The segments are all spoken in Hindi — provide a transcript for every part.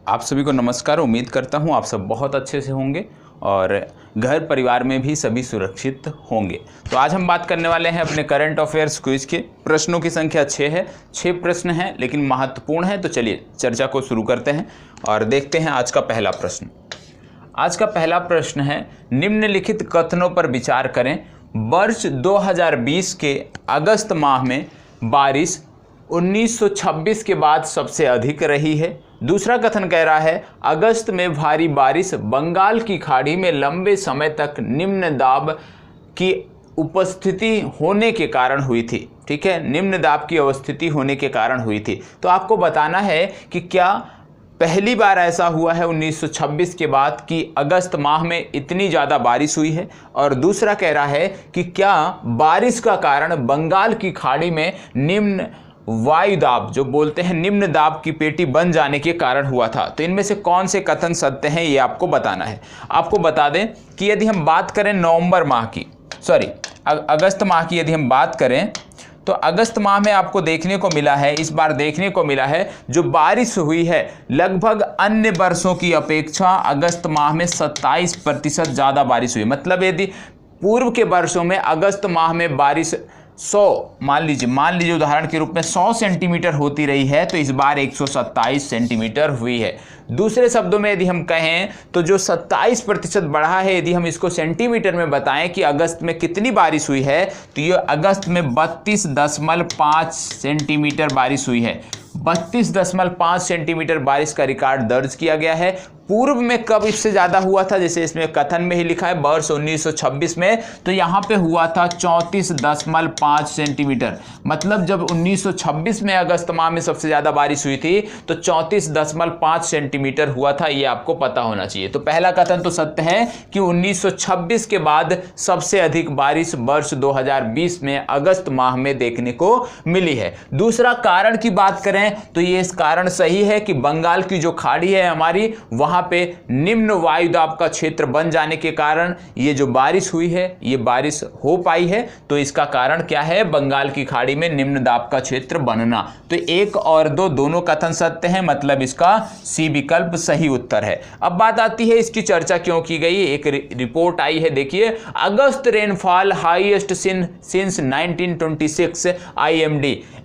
आप सभी को नमस्कार। उम्मीद करता हूँ आप सब बहुत अच्छे से होंगे और घर परिवार में भी सभी सुरक्षित होंगे। तो आज हम बात करने वाले हैं अपने करंट अफेयर्स क्विज के। प्रश्नों की संख्या 6 है, 6 प्रश्न हैं लेकिन महत्वपूर्ण है। तो चलिए चर्चा को शुरू करते हैं और देखते हैं आज का पहला प्रश्न। आज का पहला प्रश्न है, निम्नलिखित कथनों पर विचार करें। वर्ष 2020 के अगस्त माह में बारिश 1926 के बाद सबसे अधिक रही है। दूसरा कथन कह रहा है, अगस्त में भारी बारिश बंगाल की खाड़ी में लंबे समय तक निम्न दाब की उपस्थिति होने के कारण हुई थी। ठीक है, निम्न दाब की अवस्थिति होने के कारण हुई थी। तो आपको बताना है कि क्या पहली बार ऐसा हुआ है 1926 के बाद कि अगस्त माह में इतनी ज़्यादा बारिश हुई है, और दूसरा कह रहा है कि क्या बारिश का कारण बंगाल की खाड़ी में निम्न वायुदाब, जो बोलते हैं निम्न दाब की पेटी बन जाने के कारण हुआ था। तो इनमें से कौन से कथन सत्य हैं ये आपको बताना है। आपको बता दें कि यदि हम बात करें अगस्त माह की यदि हम बात करें तो अगस्त माह में आपको देखने को मिला है, इस बार देखने को मिला है जो बारिश हुई है लगभग अन्य वर्षों की अपेक्षा अगस्त माह में 27% ज़्यादा बारिश हुई। मतलब यदि पूर्व के वर्षों में अगस्त माह में बारिश 100 मान लीजिए उदाहरण के रूप में 100 सेंटीमीटर होती रही है, तो इस बार 127 सेंटीमीटर हुई है। दूसरे शब्दों में यदि हम कहें तो जो 27% बढ़ा है, यदि हम इसको सेंटीमीटर में बताएं कि अगस्त में कितनी बारिश हुई है, तो ये अगस्त में 32.5 सेंटीमीटर बारिश हुई है। 32.5 सेंटीमीटर बारिश का रिकॉर्ड दर्ज किया गया है। पूर्व में कब इससे ज़्यादा हुआ था, जैसे इसमें कथन में ही लिखा है वर्ष 1926 में, तो यहाँ पे हुआ था 34.5 सेंटीमीटर। मतलब जब 1926 में अगस्त माह में सबसे ज़्यादा बारिश हुई थी तो 34.5 सेंटीमीटर हुआ था। ये आपको पता होना चाहिए। तो पहला कथन तो सत्य है कि 1926 के बाद सबसे अधिक बारिश वर्ष 2020 में अगस्त माह में देखने को मिली है। दूसरा कारण की बात करें तो ये इस कारण सही है कि बंगाल की जो खाड़ी है हमारी, वहां पे निम्न वायुदाब का क्षेत्र बन जाने के कारण ये जो बारिश हुई है ये बारिश हो पाई है। तो इसका कारण क्या है, बंगाल की खाड़ी में निम्न दाब का क्षेत्र बनना। तो 1 और 2 दोनों कथन सत्य हैं, मतलब इसका सी विकल्प सही उत्तर है। अब बात आती है इसकी चर्चा क्यों की गई। एक रिपोर्ट आई है, देखिए, अगस्त रेनफॉल हाईएस्ट सिंस 1926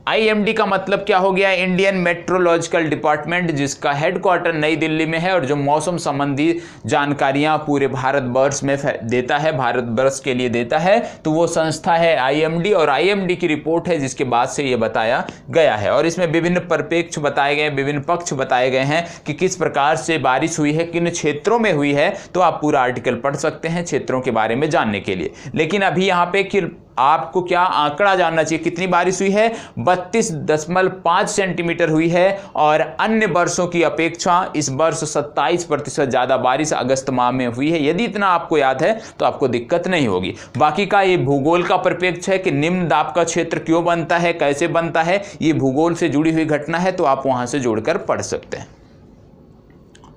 आईएमडी का मतलब क्या हो गया, इंडियन मेट्रोलॉजिकल डिपार्टमेंट, जिसका हेडक्वार्टर नई दिल्ली में है और जो मौसम संबंधी जानकारियां पूरे भारतवर्ष में देता है, भारतवर्ष के लिए देता है, तो वो संस्था है आईएमडी। और आईएमडी की रिपोर्ट है जिसके बाद से ये बताया गया है, और इसमें विभिन्न परिप्रेक्ष्य बताए गए, विभिन्न पक्ष बताए गए हैं कि किस प्रकार से बारिश हुई है, किन क्षेत्रों में हुई है। तो आप पूरा आर्टिकल पढ़ सकते हैं क्षेत्रों के बारे में जानने के लिए। लेकिन अभी यहाँ पे कि आपको क्या आंकड़ा जानना चाहिए, कितनी बारिश हुई है, 32.5 सेंटीमीटर हुई है, और अन्य वर्षों की अपेक्षा इस वर्ष 27% ज़्यादा बारिश अगस्त माह में हुई है। यदि इतना आपको याद है तो आपको दिक्कत नहीं होगी। बाकी का ये भूगोल का परिप्रेक्ष्य है कि निम्न दाब का क्षेत्र क्यों बनता है, कैसे बनता है, ये भूगोल से जुड़ी हुई घटना है, तो आप वहां से जोड़कर पढ़ सकते हैं।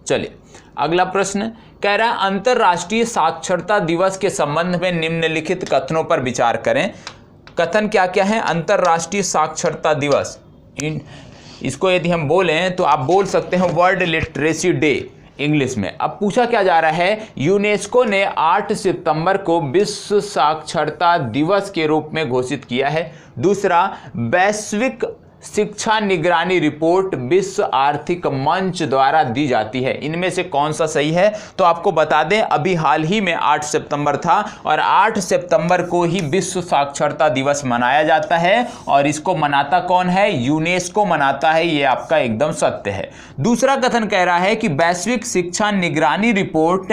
चलिए अगला प्रश्न कह रहा है, अंतर्राष्ट्रीय साक्षरता दिवस के संबंध में निम्नलिखित कथनों पर विचार करें। कथन क्या क्या है, अंतर्राष्ट्रीय साक्षरता दिवस, इसको यदि हम बोलें तो आप बोल सकते हैं वर्ल्ड लिटरेसी डे इंग्लिश में। अब पूछा क्या जा रहा है, यूनेस्को ने 8 सितंबर को विश्व साक्षरता दिवस के रूप में घोषित किया है। दूसरा, वैश्विक शिक्षा निगरानी रिपोर्ट विश्व आर्थिक मंच द्वारा दी जाती है। इनमें से कौन सा सही है, तो आपको बता दें अभी हाल ही में 8 सितंबर था, और 8 सितंबर को ही विश्व साक्षरता दिवस मनाया जाता है, और इसको मनाता कौन है, यूनेस्को मनाता है। ये आपका एकदम सत्य है। दूसरा कथन कह रहा है कि वैश्विक शिक्षा निगरानी रिपोर्ट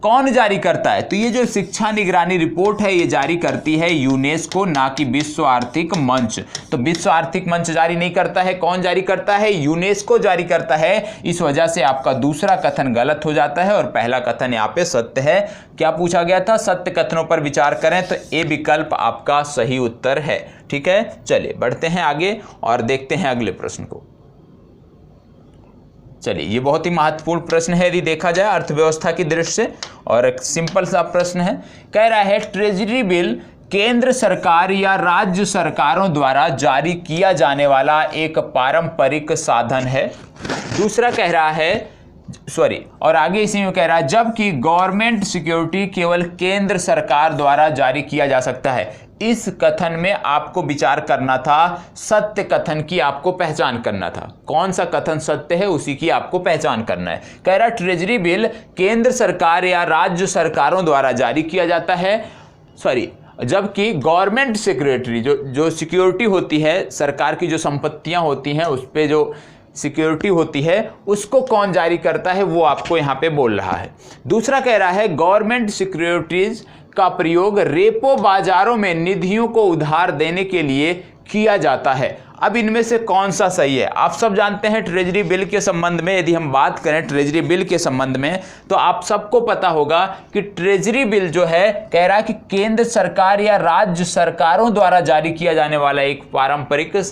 कौन जारी करता है, तो ये जो शिक्षा निगरानी रिपोर्ट है ये जारी करती है यूनेस्को, ना कि विश्व आर्थिक मंच। तो विश्व आर्थिक मंच जारी नहीं करता है, कौन जारी करता है, यूनेस्को जारी करता है। इस वजह से आपका दूसरा कथन गलत हो जाता है और पहला कथन यहाँ पे सत्य है। क्या पूछा गया था, सत्य कथनों पर विचार करें, तो ए विकल्प आपका सही उत्तर है। ठीक है, चलिए बढ़ते हैं आगे और देखते हैं अगले प्रश्न को। चलिए ये बहुत ही महत्वपूर्ण प्रश्न है यदि देखा जाए अर्थव्यवस्था की दृष्टि से, और एक सिंपल सा प्रश्न है। कह रहा है, ट्रेजरी बिल केंद्र सरकार या राज्य सरकारों द्वारा जारी किया जाने वाला एक पारंपरिक साधन है। दूसरा कह रहा है और आगे इसी में कह रहा है जबकि गवर्नमेंट सिक्योरिटी केवल केंद्र सरकार द्वारा जारी किया जा सकता है। इस कथन में आपको विचार करना था, सत्य कथन की आपको पहचान करना था। कौन सा कथन सत्य है उसी की आपको पहचान करना है। कह रहा ट्रेजरी बिल केंद्र सरकार या राज्य सरकारों द्वारा जारी किया जाता है, जबकि गवर्नमेंट सिक्योरिटी जो सिक्योरिटी होती है, सरकार की जो संपत्तियां होती हैं उस पे जो सिक्योरिटी होती है उसको कौन जारी करता है वो आपको यहाँ पे बोल रहा है। दूसरा कह रहा है गवर्नमेंट सिक्योरिटीज का प्रयोग रेपो बाजारों में निधियों को उधार देने के लिए किया जाता है। अब इनमें से कौन सा सही है? आप सब जानते हैं ट्रेजरी बिल के संबंध में, यदि हम बात करें ट्रेजरी बिल के संबंध में तो आप सबको पता होगा कि ट्रेजरी बिल जो है कह रहा है कि केंद्र सरकार या राज्य सरकारों द्वारा जारी किया जाने वाला एक पारंपरिक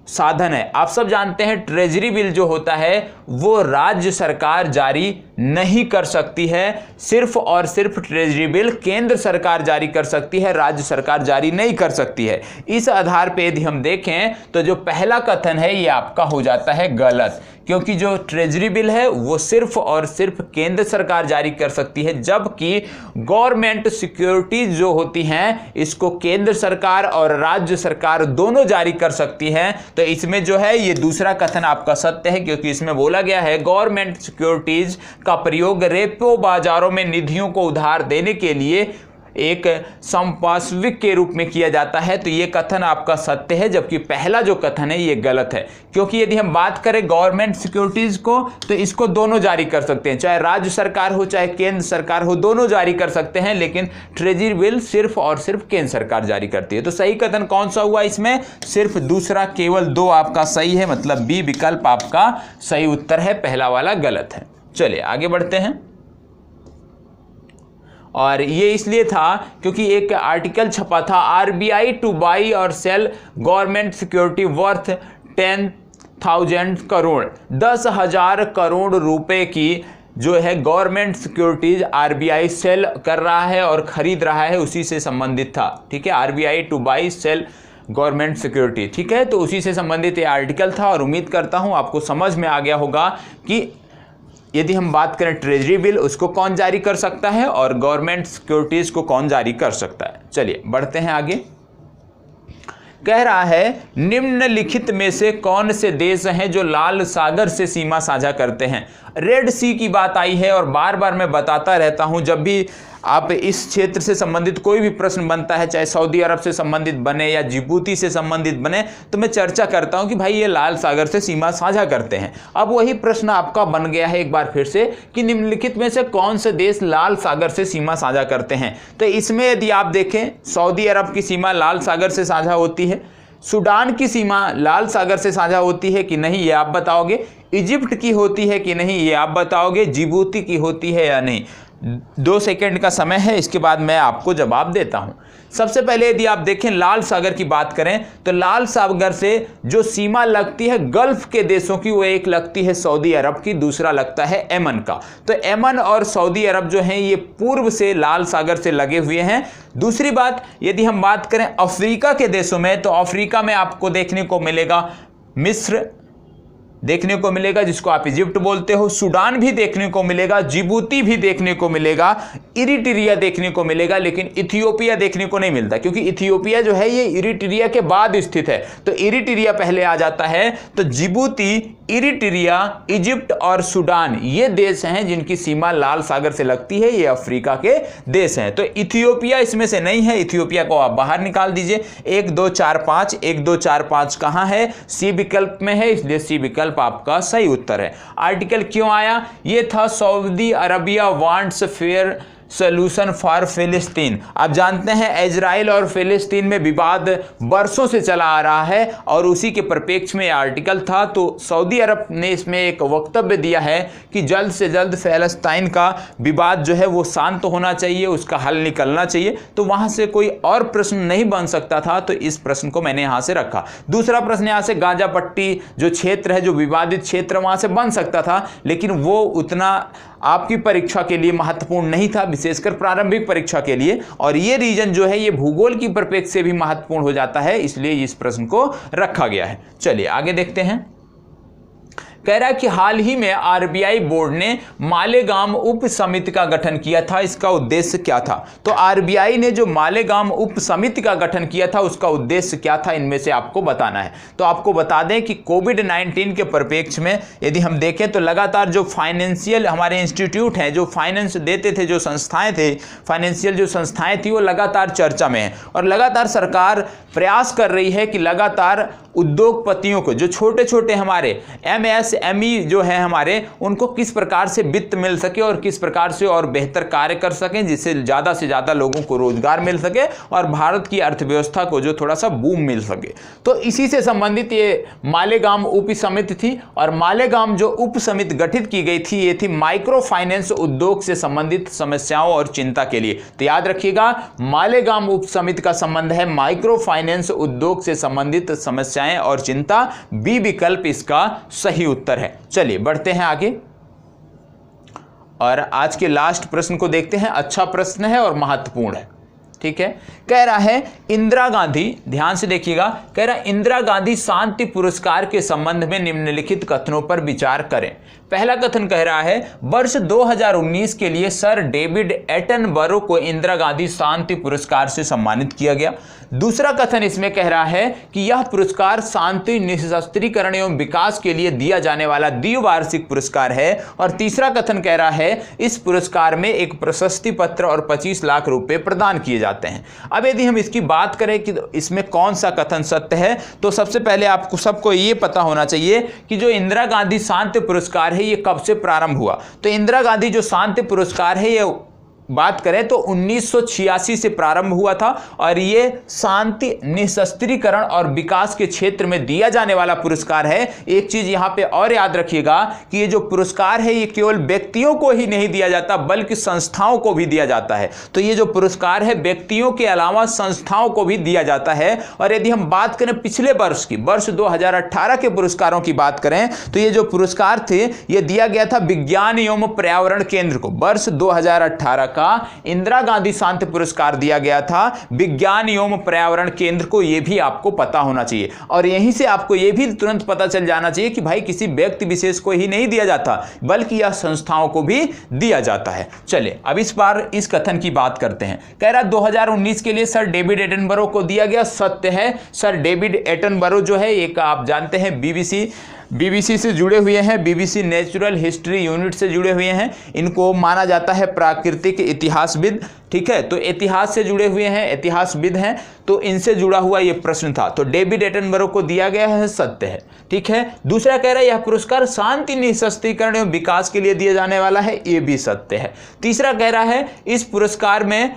साधन है। आप सब जानते हैं ट्रेजरी बिल जो होता है वो राज्य सरकार जारी नहीं कर सकती है, सिर्फ और सिर्फ ट्रेजरी बिल केंद्र सरकार जारी कर सकती है, राज्य सरकार जारी नहीं कर सकती है। इस आधार पे यदि हम देखें तो जो पहला कथन है ये आपका हो जाता है गलत, क्योंकि जो ट्रेजरी बिल है वो सिर्फ और सिर्फ केंद्र सरकार जारी कर सकती है, जबकि गवर्नमेंट सिक्योरिटीज जो होती हैं इसको केंद्र सरकार और राज्य सरकार दोनों जारी कर सकती हैं। तो इसमें जो है ये दूसरा कथन आपका सत्य है, क्योंकि इसमें बोला गया है गवर्नमेंट सिक्योरिटीज का प्रयोग रेपो बाजारों में निधियों को उधार देने के लिए एक संपार्श्विक के रूप में किया जाता है। तो ये कथन आपका सत्य है, जबकि पहला जो कथन है ये गलत है, क्योंकि यदि हम बात करें गवर्नमेंट सिक्योरिटीज को तो इसको दोनों जारी कर सकते हैं, चाहे राज्य सरकार हो चाहे केंद्र सरकार हो, दोनों जारी कर सकते हैं, लेकिन ट्रेजरी बिल सिर्फ और सिर्फ केंद्र सरकार जारी करती है। तो सही कथन कौन सा हुआ इसमें? सिर्फ दूसरा, केवल दो आपका सही है, मतलब बी विकल्प आपका सही उत्तर है, पहला वाला गलत है। चलिए आगे बढ़ते हैं। और ये इसलिए था क्योंकि एक आर्टिकल छपा था आरबीआई टू बाई और sell government security worth 10,000 crore, 10,000 crore रुपए की जो है गवर्नमेंट सिक्योरिटीज आरबीआई सेल कर रहा है और खरीद रहा है, उसी से संबंधित था। ठीक है, RBI to buy sell government security, ठीक है, तो उसी से संबंधित ये आर्टिकल था। और उम्मीद करता हूं आपको समझ में आ गया होगा कि यदि हम बात करें ट्रेजरी बिल उसको कौन जारी कर सकता है और गवर्नमेंट सिक्योरिटीज को कौन जारी कर सकता है। चलिए बढ़ते हैं आगे। कह रहा है निम्नलिखित में से कौन से देश हैं जो लाल सागर से सीमा साझा करते हैं। रेड सी की बात आई है और बार बार मैं बताता रहता हूं, जब भी आप इस क्षेत्र से संबंधित कोई भी प्रश्न बनता है, चाहे सऊदी अरब से संबंधित बने या जिबूती से संबंधित बने, तो मैं चर्चा करता हूं कि भाई ये लाल सागर से सीमा साझा करते हैं। अब वही प्रश्न आपका बन गया है एक बार फिर से कि निम्नलिखित में से कौन से देश लाल सागर से सीमा साझा करते हैं। तो इसमें यदि आप देखें सऊदी अरब की सीमा लाल सागर से साझा होती है, सूडान की सीमा लाल सागर से साझा होती है कि नहीं ये आप बताओगे, इजिप्ट की होती है कि नहीं ये आप बताओगे, जिबूती की होती है या नहीं। 2 सेकंड का समय है, इसके बाद मैं आपको जवाब देता हूं। सबसे पहले यदि आप देखें लाल सागर की बात करें तो लाल सागर से जो सीमा लगती है गल्फ के देशों की, वो एक लगती है सऊदी अरब की, दूसरा लगता है यमन का। तो यमन और सऊदी अरब जो हैं ये पूर्व से लाल सागर से लगे हुए हैं। दूसरी बात यदि हम बात करें अफ्रीका के देशों में, तो अफ्रीका में आपको देखने को मिलेगा मिस्र देखने को मिलेगा जिसको आप इजिप्ट बोलते हो, सूडान भी देखने को मिलेगा, जिबूती भी देखने को मिलेगा, इरिट्रिया देखने को मिलेगा, लेकिन इथियोपिया देखने को नहीं मिलता, क्योंकि इथियोपिया जो है ये इरिट्रिया के बाद स्थित है। तो इरिट्रिया पहले आ जाता है। तो जिबूती, इरिट्रिया, इजिप्ट और सूडान ये देश हैं जिनकी सीमा लाल सागर से लगती है, ये अफ्रीका के देश हैं। तो इथियोपिया इसमें से नहीं है, इथियोपिया को आप बाहर निकाल दीजिए। 1 2 4 5 1 2 4 5 कहां है? सी विकल्प में है, इसलिए सी विकल्प आपका सही उत्तर है। आर्टिकल क्यों आया? ये था Saudi Arabia wants fair solution for फिलिस्तीन। आप जानते हैं इजराइल और फिलिस्तीन में विवाद बरसों से चला आ रहा है और उसी के परिप्रेक्ष्य में आर्टिकल था। तो सऊदी अरब ने इसमें एक वक्तव्य दिया है कि जल्द से जल्द फिलिस्तीन का विवाद जो है वो शांत होना चाहिए, उसका हल निकलना चाहिए। तो वहां से कोई और प्रश्न नहीं बन सकता था, तो इस प्रश्न को मैंने यहां से रखा। दूसरा प्रश्न यहां से गाजा पट्टी जो क्षेत्र है, जो विवादित क्षेत्र, वहां से बन सकता था, लेकिन वो उतना आपकी परीक्षा के लिए महत्वपूर्ण नहीं था, विशेषकर प्रारंभिक परीक्षा के लिए। और ये रीजन जो है ये भूगोल की परिप्रेक्ष्य से भी महत्वपूर्ण हो जाता है, इसलिए इस प्रश्न को रखा गया है। चलिए आगे देखते हैं। कह रहा है कि हाल ही में आरबीआई बोर्ड ने मालेगाम उप समिति का गठन किया था, इसका उद्देश्य क्या था? तो आरबीआई ने जो मालेगाम उप समिति का गठन किया था उसका उद्देश्य क्या था, इनमें से आपको बताना है। तो आपको बता दें कि कोविड-19 के परिप्रेक्ष्य में यदि हम देखें तो लगातार जो फाइनेंशियल हमारे इंस्टीट्यूट हैं, जो फाइनेंस देते थे, जो संस्थाएं थे, फाइनेंशियल जो संस्थाएं थी, वो लगातार चर्चा में है और लगातार सरकार प्रयास कर रही है कि लगातार उद्योगपतियों को, जो छोटे छोटे हमारे एमएसएमई जो है हमारे, उनको किस प्रकार से वित्त मिल सके और किस प्रकार से और बेहतर कार्य कर सकें, जिससे ज़्यादा से ज़्यादा लोगों को रोजगार मिल सके और भारत की अर्थव्यवस्था को जो थोड़ा सा बूम मिल सके। तो इसी से संबंधित ये मालेगाम उप समिति थी और मालेगाम जो उप समिति गठित की गई थी ये थी माइक्रो फाइनेंस उद्योग से संबंधित समस्याओं और चिंता के लिए। तो याद रखिएगा, मालेगाम उप समिति का संबंध है माइक्रो फाइनेंस उद्योग से संबंधित समस्याएं और चिंता। बी विकल्प इसका सही उत्तर है। चलिए बढ़ते हैं आगे और आज के लास्ट प्रश्न को देखते हैं। अच्छा प्रश्न है और महत्वपूर्ण है, ठीक है। कह रहा है इंदिरा गांधी, ध्यान से देखिएगा, कह रहा है इंदिरा गांधी शांति पुरस्कार के संबंध में निम्नलिखित कथनों पर विचार करें। पहला कथन कह रहा है वर्ष 2019 के लिए सर डेविड एटनबरो को इंदिरा गांधी शांति पुरस्कार से सम्मानित किया गया। दूसरा कथन इसमें कह रहा है कि यह पुरस्कार शांति, निशस्त्रीकरण एवं विकास के लिए दिया जाने वाला द्विवार्षिक पुरस्कार है। और तीसरा कथन कह रहा है इस पुरस्कार में एक प्रशस्ति पत्र और 25 लाख रुपए प्रदान किए जाते हैं। अब यदि हम इसकी बात करें कि इसमें कौन सा कथन सत्य है, तो सबसे पहले आपको सबको ये पता होना चाहिए कि जो इंदिरा गांधी शांति पुरस्कार है ये कब से प्रारंभ हुआ। तो इंदिरा गांधी जो शांति पुरस्कार है ये बात करें तो 1986 से प्रारंभ हुआ था और ये शांति, निशस्त्रीकरण और विकास के क्षेत्र में दिया जाने वाला पुरस्कार है। एक चीज यहां पे और याद रखिएगा कि ये जो पुरस्कार है ये केवल व्यक्तियों को ही नहीं दिया जाता बल्कि संस्थाओं को भी दिया जाता है। तो ये जो पुरस्कार है व्यक्तियों के अलावा संस्थाओं को भी दिया जाता है। और यदि हम बात करें पिछले वर्ष की, वर्ष 2018 के पुरस्कारों की बात करें तो ये जो पुरस्कार थे ये दिया गया था विज्ञान एवं पर्यावरण केंद्र को। वर्ष 2018 का इंदिरा गांधी शांति पुरस्कार दिया गया था विज्ञान एवं पर्यावरण केंद्र को, यह भी आपको पता होना चाहिए। और यहीं से आपको यह भी तुरंत पता चल जाना चाहिए कि भाई किसी व्यक्ति विशेष को ही नहीं दिया जाता बल्कि यह संस्थाओं को भी दिया जाता है। चलिए अब इस बार इस कथन की बात करते हैं। कह रहा 2019 के लिए सर डेविड एटनबरो को दिया गया। सत्य है, सर डेविड एटनबरो जो है एक आप जानते हैं बीबीसी से जुड़े हुए हैं, बीबीसी नेचुरल हिस्ट्री यूनिट से जुड़े हुए हैं। इनको माना जाता है प्राकृतिक इतिहासविद, ठीक है। तो इतिहास से जुड़े हुए हैं, इतिहासविद हैं, तो इनसे जुड़ा हुआ ये प्रश्न था। तो डेविड एटनबरो को दिया गया है, सत्य है, ठीक है। दूसरा कह रहा है यह पुरस्कार शांति, निशस्त्रीकरण एवं विकास के लिए दिया जाने वाला है, ये भी सत्य है। तीसरा कह रहा है इस पुरस्कार में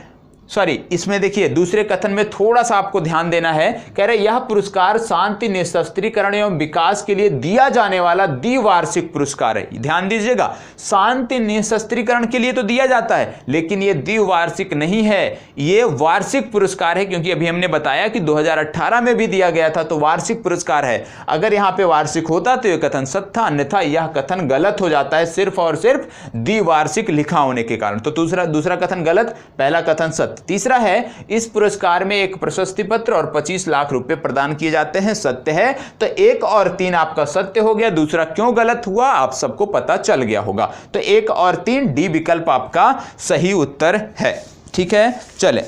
इसमें देखिए दूसरे कथन में थोड़ा सा आपको ध्यान देना है। कह रहे यह पुरस्कार शांति, निशस्त्रीकरण एवं विकास के लिए दिया जाने वाला द्विवार्षिक पुरस्कार है। ध्यान दीजिएगा, शांति, निशस्त्रीकरण के लिए तो दिया जाता है लेकिन यह द्विवार्षिक नहीं है, यह वार्षिक पुरस्कार है। क्योंकि अभी हमने बताया कि 2018 में भी दिया गया था तो वार्षिक पुरस्कार है। अगर यहां पे वार्षिक होता तो यह कथन सत्य था, अन्यथा यह कथन गलत हो जाता है सिर्फ और सिर्फ द्विवार्षिक लिखा होने के कारण। तो दूसरा कथन गलत, पहला कथन सत्य। तीसरा है इस पुरस्कार में एक प्रशस्ति पत्र और 25 लाख रुपए प्रदान किए जाते हैं, सत्य है। तो 1 और 3 आपका सत्य हो गया। दूसरा क्यों गलत हुआ आप सबको पता चल गया होगा। तो 1 और 3 डी विकल्प आपका सही उत्तर है, ठीक है। चले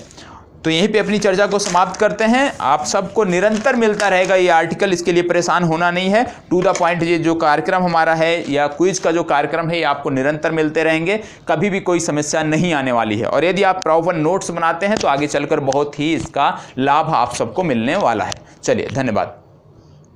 तो यहीं पे अपनी चर्चा को समाप्त करते हैं। आप सबको निरंतर मिलता रहेगा ये आर्टिकल, इसके लिए परेशान होना नहीं है। टू द पॉइंट ये जो कार्यक्रम हमारा है या क्विज का जो कार्यक्रम है ये आपको निरंतर मिलते रहेंगे, कभी भी कोई समस्या नहीं आने वाली है। और यदि आप प्रॉपर नोट्स बनाते हैं तो आगे चलकर बहुत ही इसका लाभ आप सबको मिलने वाला है। चलिए धन्यवाद।